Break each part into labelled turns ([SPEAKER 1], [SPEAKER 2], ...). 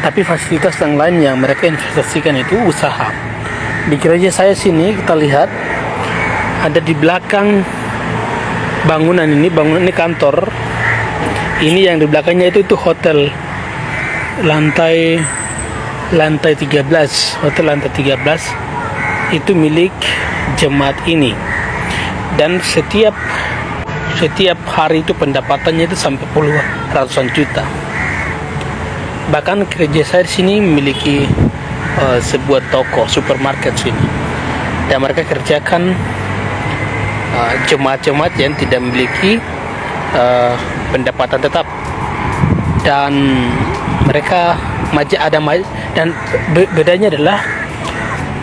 [SPEAKER 1] Tapi fasilitas yang lain yang mereka investasikan itu usaha. Di gereja saya sini kita lihat ada di belakang bangunan ini kantor. Ini yang di belakangnya itu hotel lantai 13, hotel lantai 13 itu milik jemaat ini. Dan setiap hari itu pendapatannya itu sampai ratusan juta. Bahkan gereja saya di sini memiliki sebuah toko supermarket sini, dan mereka kerjakan jemaat-jemaat yang tidak memiliki pendapatan tetap, dan mereka dan bedanya adalah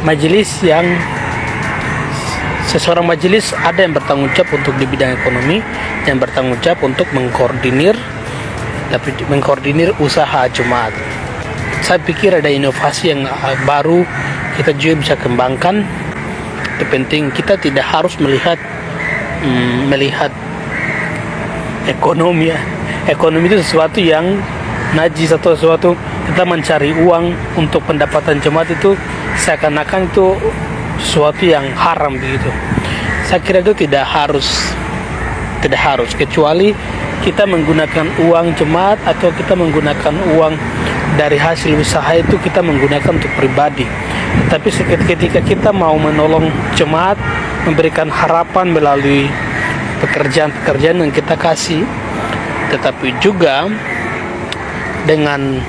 [SPEAKER 1] majelis yang seseorang majelis ada yang bertanggung jawab untuk di bidang ekonomi, yang bertanggung jawab untuk mengkoordinir usaha jemaat. Saya pikir ada inovasi yang baru kita juga bisa kembangkan. Itu penting, kita tidak harus melihat ekonomi. Ekonomi itu sesuatu yang najis atau sesuatu kita mencari uang untuk pendapatan jemaat, itu seakan-akan itu sesuatu yang haram begitu. Saya kira itu tidak harus, kecuali kita menggunakan uang jemaat atau kita menggunakan uang dari hasil usaha itu kita menggunakan untuk pribadi. Tapi ketika kita mau menolong jemaat, memberikan harapan melalui pekerjaan-pekerjaan yang kita kasih, tetapi juga dengan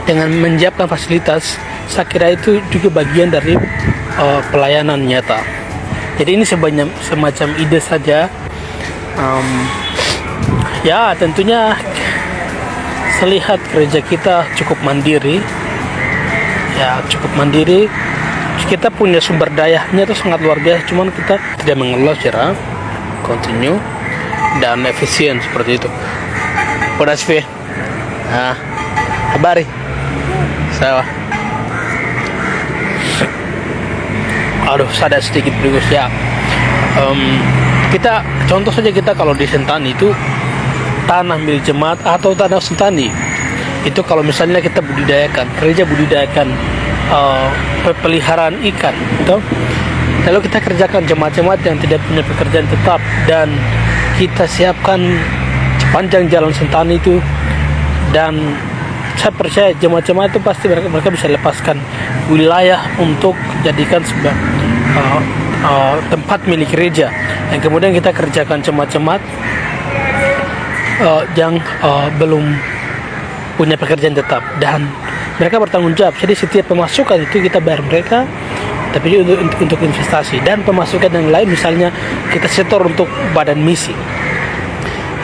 [SPEAKER 1] menyiapkan fasilitas, saya kira itu juga bagian dari pelayanan nyata. Jadi ini semacam ide saja. Ya tentunya saya lihat gereja kita cukup mandiri. Kita punya sumber dayanya itu sangat luar biasa, cuman kita tidak mengelola secara kontinu dan efisien seperti itu. Podasve. Nah, habari. Sawa. Aduh, sadar sedikit berikut ya. Kita contoh saja, kita kalau di Sentani itu tanah milik jemaat atau tanah Sentani itu kalau misalnya kita gereja budidayakan peliharaan ikan gitu, lalu kita kerjakan jemaat-jemaat yang tidak punya pekerjaan tetap, dan kita siapkan sepanjang jalan Sentani itu, dan saya percaya jemaat-jemaat itu pasti mereka bisa lepaskan wilayah untuk jadikan sebuah tempat milik gereja, yang kemudian kita kerjakan jemaat-jemaat yang belum punya pekerjaan tetap, dan mereka bertanggung jawab. Jadi setiap pemasukan itu kita bayar mereka, tapi untuk investasi, dan pemasukan yang lain misalnya kita setor untuk badan misi,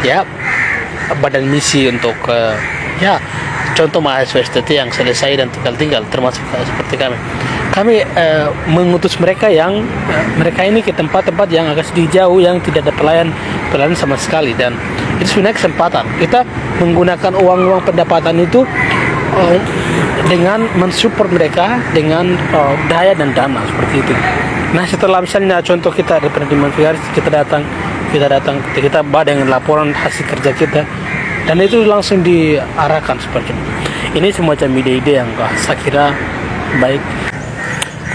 [SPEAKER 1] ya badan misi untuk contoh mahasiswa STT yang selesai dan tinggal termasuk seperti kami mengutus mereka mereka ini ke tempat-tempat yang agak sedikit jauh, yang tidak ada pelayan sama sekali, dan itu sebenarnya kesempatan kita menggunakan uang pendapatan itu dengan mensupport mereka dengan daya dan dana seperti itu. Nah, setelah misalnya contoh kita ada penerimaan vigaris, kita datang dengan laporan hasil kerja kita, dan itu langsung diarahkan seperti itu. Ini semacam ide-ide yang saya kira baik.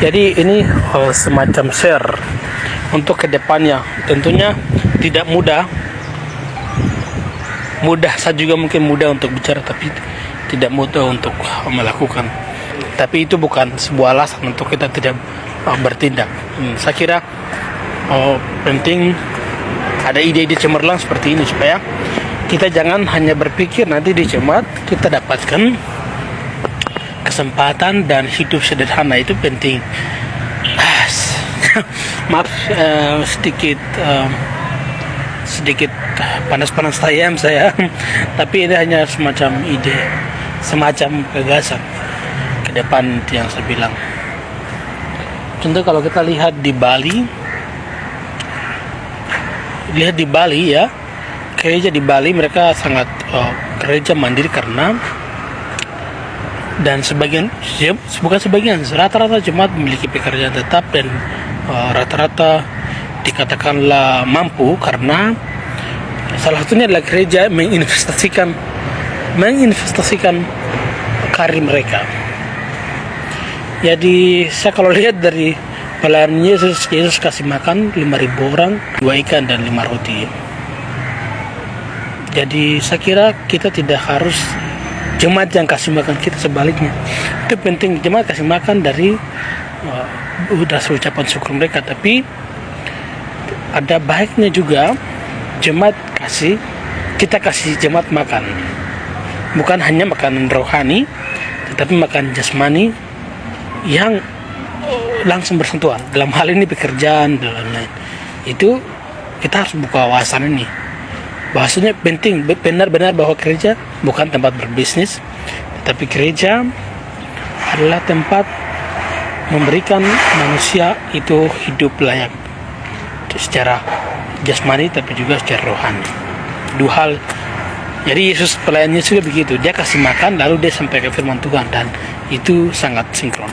[SPEAKER 1] Jadi ini semacam share untuk kedepannya. Tentunya tidak mudah. Saya juga mungkin mudah untuk bicara, tapi tidak mudah untuk melakukan. Tapi itu bukan sebuah alasan untuk kita tidak bertindak. Saya kira penting ada ide-ide cemerlang seperti ini, supaya kita jangan hanya berpikir nanti di jemaat kita dapatkan kesempatan dan hidup sederhana. Itu penting. Maaf sedikit panas-panas saya, tapi ini hanya semacam ide, semacam gagasan ke depan yang saya bilang. Contoh kalau kita lihat di Bali ya, gereja di Bali mereka sangat gereja mandiri, karena dan rata-rata jemaat memiliki pekerjaan tetap, dan rata-rata dikatakanlah mampu, karena salah satunya adalah gereja menginvestasikan karir mereka. Jadi saya kalau lihat dari pelayanan Yesus kasih makan 5.000 orang, 2 ikan dan 5 roti. Jadi saya kira kita tidak harus jemaat yang kasih makan kita, sebaliknya. Itu penting jemaat kasih makan dari rasa ucapan syukur mereka, tapi ada baiknya juga jemaat kita kasih jemaat makan. Bukan hanya makanan rohani, tetapi makan jasmani yang langsung bersentuhan. Dalam hal ini pekerjaan dan lain-lain. Itu kita harus buka wawasan ini. Bahasanya penting, benar-benar bahwa gereja bukan tempat berbisnis, tetapi gereja adalah tempat memberikan manusia itu hidup layak secara jasmani tapi juga secara rohani. 2 hal. Jadi Yesus, pelayannya juga begitu, dia kasih makan lalu dia sampaikan firman Tuhan, dan itu sangat sinkron.